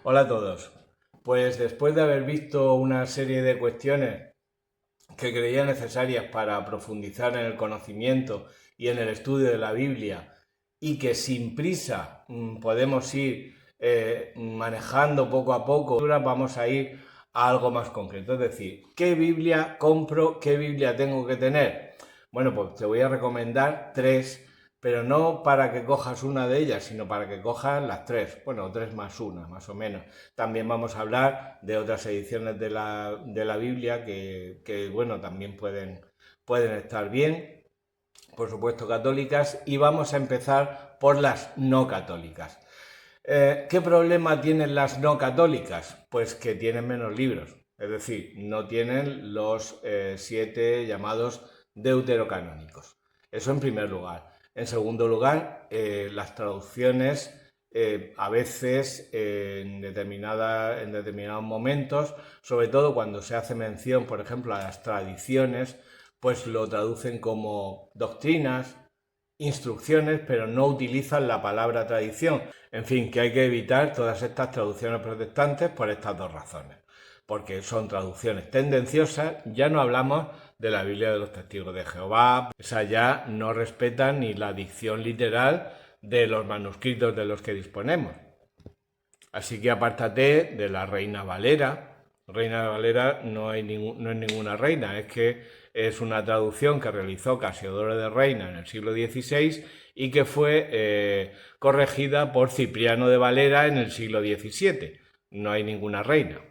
Hola a todos. Pues después de haber visto una serie de cuestiones que creía necesarias para profundizar en el conocimiento y en el estudio de la Biblia y que sin prisa podemos ir manejando poco a poco, vamos a ir a algo más concreto. Es decir, ¿qué Biblia compro? ¿Qué Biblia tengo que tener? Bueno, pues te voy a recomendar tres, pero no para que cojas una de ellas, sino para que cojas las tres, bueno, tres más una, más o menos. También vamos a hablar de otras ediciones de la Biblia bueno, también pueden estar bien, por supuesto católicas, y vamos a empezar por las no católicas. ¿Qué problema tienen las no católicas? Pues que tienen menos libros, es decir, no tienen los 7 llamados deuterocanónicos. Eso en primer lugar. En segundo lugar, las traducciones a veces en determinados momentos, sobre todo cuando se hace mención, por ejemplo, a las tradiciones, pues lo traducen como doctrinas, instrucciones, pero no utilizan la palabra tradición. En fin, que hay que evitar todas estas traducciones protestantes por estas dos razones. Porque son traducciones tendenciosas, ya no hablamos de la Biblia de los Testigos de Jehová, esa ya no respetan ni la dicción literal de los manuscritos de los que disponemos. Así que apártate de la Reina Valera. Reina Valera no es ninguna reina, es que es una traducción que realizó Casiodoro de Reina en el siglo XVI y que fue corregida por Cipriano de Valera en el siglo XVII. No hay ninguna reina.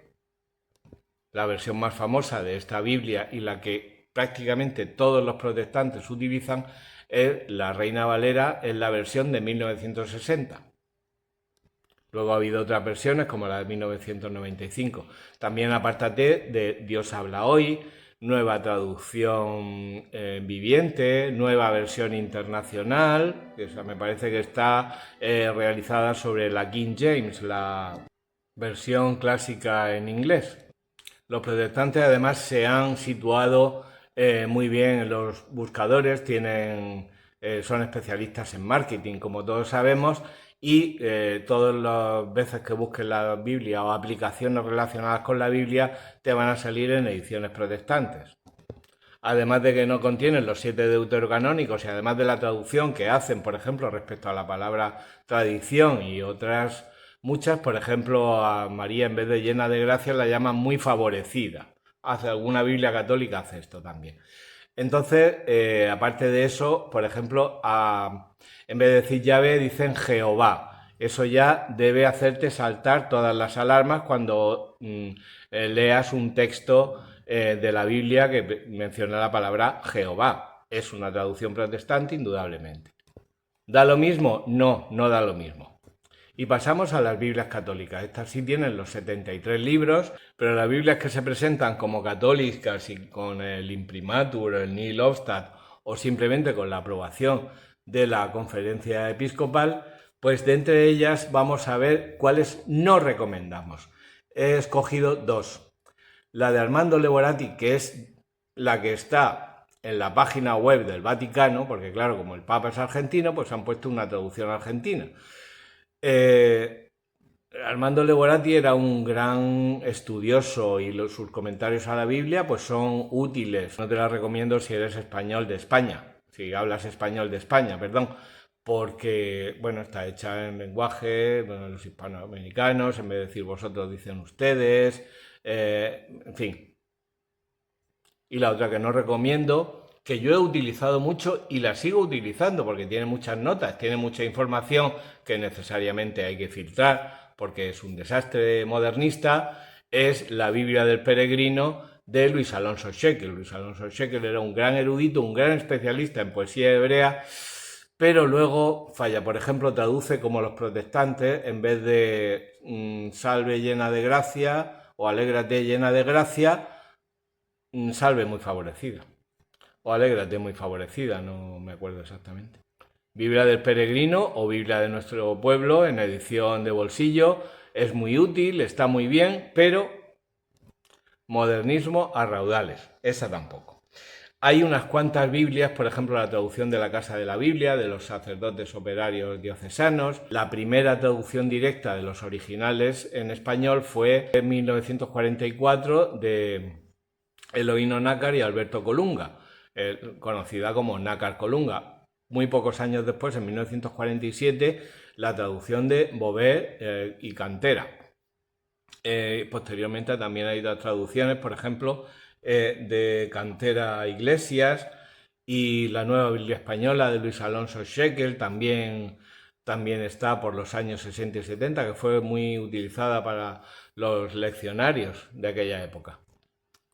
La versión más famosa de esta Biblia y la que prácticamente todos los protestantes utilizan es la Reina Valera en la versión de 1960. Luego ha habido otras versiones como la de 1995. También apártate de Dios habla hoy, nueva traducción viviente, nueva versión internacional, que me parece que está realizada sobre la King James, la versión clásica en inglés. Los protestantes además se han situado muy bien en los buscadores, son especialistas en marketing, como todos sabemos, y todas las veces que busques la Biblia o aplicaciones relacionadas con la Biblia te van a salir en ediciones protestantes. Además de que no contienen los 7 deuterocanónicos y además de la traducción que hacen, por ejemplo, respecto a la palabra tradición y otras muchas, por ejemplo, a María en vez de llena de gracia la llaman muy favorecida. Hace alguna Biblia católica hace esto también. Entonces, aparte de eso, por ejemplo, en vez de decir Yahvé dicen Jehová. Eso ya debe hacerte saltar todas las alarmas cuando leas un texto de la Biblia que menciona la palabra Jehová. Es una traducción protestante, indudablemente. ¿Da lo mismo? No, no da lo mismo. Y pasamos a las Biblias católicas. Estas sí tienen los 73 libros, pero las Biblias que se presentan como católicas y con el imprimatur, el nihil obstat o simplemente con la aprobación de la conferencia episcopal, pues de entre ellas vamos a ver cuáles no recomendamos. He escogido dos. La de Armando Leborati, que es la que está en la página web del Vaticano, porque claro, como el Papa es argentino, pues han puesto una traducción argentina. Armando Leborati era un gran estudioso y sus comentarios a la Biblia pues son útiles. No te la recomiendo si eres español de España, si hablas español de España, perdón, porque bueno, está hecha en lenguaje, bueno, los hispanoamericanos, en vez de decir vosotros dicen ustedes, en fin. Y la otra que no recomiendo, que yo he utilizado mucho y la sigo utilizando porque tiene muchas notas, tiene mucha información que necesariamente hay que filtrar porque es un desastre modernista, es la Biblia del Peregrino de Luis Alonso Shekel. Luis Alonso Shekel era un gran erudito, un gran especialista en poesía hebrea, pero luego falla. Por ejemplo, traduce como los protestantes, en vez de salve llena de gracia o alégrate llena de gracia, salve muy favorecida. O alégrate muy favorecida, no me acuerdo exactamente. Biblia del Peregrino o Biblia de nuestro pueblo en edición de bolsillo es muy útil, está muy bien, pero modernismo a raudales, esa tampoco. Hay unas cuantas Biblias, por ejemplo, la traducción de la Casa de la Biblia, de los sacerdotes operarios diocesanos. La primera traducción directa de los originales en español fue en 1944 de Eloíno Nácar y Alberto Colunga, conocida como Nácar Colunga. Muy pocos años después, en 1947, la traducción de Bover y Cantera. Posteriormente también hay otras traducciones, por ejemplo, de Cantera Iglesias, y la Nueva Biblia Española de Luis Alonso Shekel también está por los años 60 y 70, que fue muy utilizada para los leccionarios de aquella época.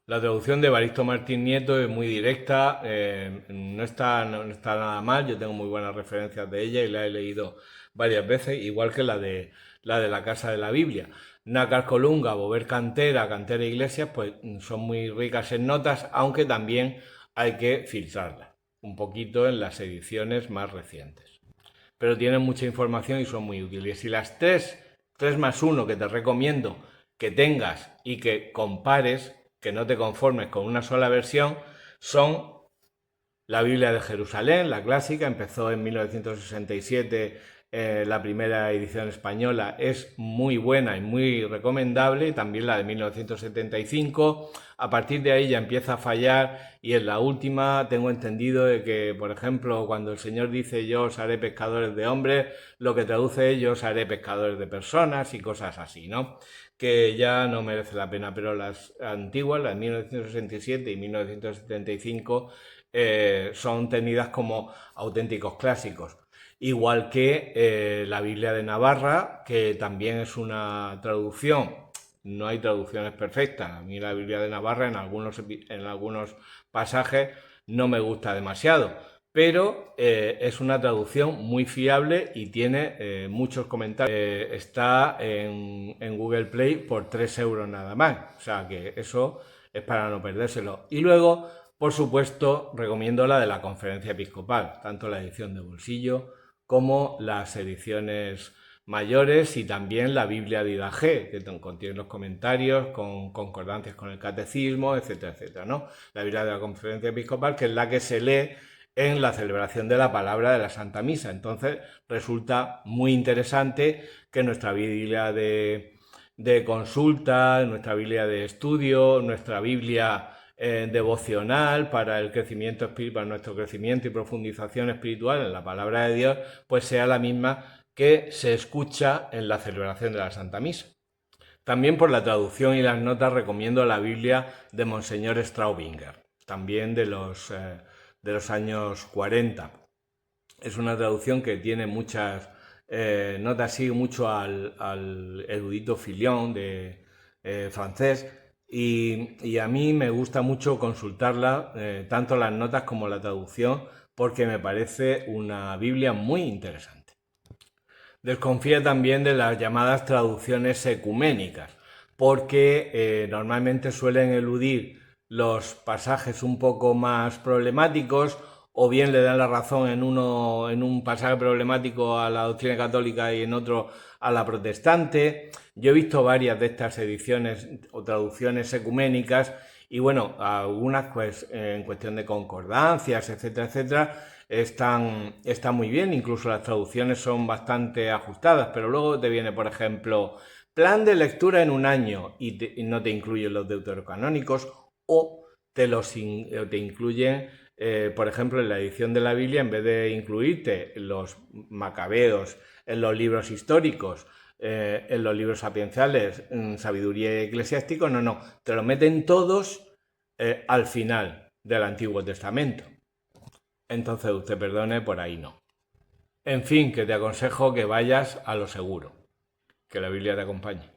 La traducción de Evaristo Martín Nieto es muy directa, no está nada mal, yo tengo muy buenas referencias de ella y la he leído varias veces, igual que la de la Casa de la Biblia. Nácar Colunga, Bover Cantera, Cantera Iglesias, pues son muy ricas en notas, aunque también hay que filtrarlas un poquito en las ediciones más recientes. Pero tienen mucha información y son muy útiles. Y las 3 más 1 que te recomiendo que tengas y que compares, que no te conformes con una sola versión, son la Biblia de Jerusalén, la clásica, empezó en 1967, la primera edición española, es muy buena y muy recomendable, también la de 1975, a partir de ahí ya empieza a fallar, y en la última tengo entendido de que, por ejemplo, cuando el Señor dice yo os haré pescadores de hombres, lo que traduce es yo os haré pescadores de personas y cosas así, ¿no? Que ya no merece la pena, pero las antiguas, las de 1967 y 1975, son tenidas como auténticos clásicos. Igual que la Biblia de Navarra, que también es una traducción. No hay traducciones perfectas. A mí la Biblia de Navarra en algunos pasajes no me gusta demasiado, pero es una traducción muy fiable y tiene muchos comentarios. Está en Google Play por 3 euros nada más, o sea que eso es para no perdérselo. Y luego, por supuesto, recomiendo la de la Conferencia Episcopal, tanto la edición de bolsillo como las ediciones mayores, y también la Biblia de Idagé, que contiene los comentarios con concordancias con el catecismo, etcétera, etcétera, ¿no? La Biblia de la Conferencia Episcopal, que es la que se lee en la celebración de la palabra de la Santa Misa. Entonces resulta muy interesante que nuestra Biblia de consulta, nuestra Biblia de estudio, nuestra Biblia devocional para el crecimiento espiritual, para nuestro crecimiento y profundización espiritual en la palabra de Dios, pues sea la misma que se escucha en la celebración de la Santa Misa. También por la traducción y las notas recomiendo la Biblia de Monseñor Straubinger, también de los años 40. Es una traducción que tiene muchas notas, sigue mucho al erudito Filion de francés, y a mí me gusta mucho consultarla, tanto las notas como la traducción, porque me parece una Biblia muy interesante. Desconfía también de las llamadas traducciones ecuménicas, porque normalmente suelen eludir los pasajes un poco más problemáticos, o bien le dan la razón en un pasaje problemático a la doctrina católica y en otro a la protestante. Yo he visto varias de estas ediciones o traducciones ecuménicas, y bueno, algunas pues en cuestión de concordancias, etcétera, etcétera, están muy bien, incluso las traducciones son bastante ajustadas, pero luego te viene, por ejemplo, plan de lectura en un año, y no te incluyen los deuterocanónicos, o te incluyen, por ejemplo, en la edición de la Biblia, en vez de incluirte los macabeos en los libros históricos, en los libros sapienciales, sabiduría y eclesiástico, no, te lo meten todos al final del Antiguo Testamento. Entonces usted perdone, por ahí no. En fin, que te aconsejo que vayas a lo seguro. Que la Biblia te acompañe.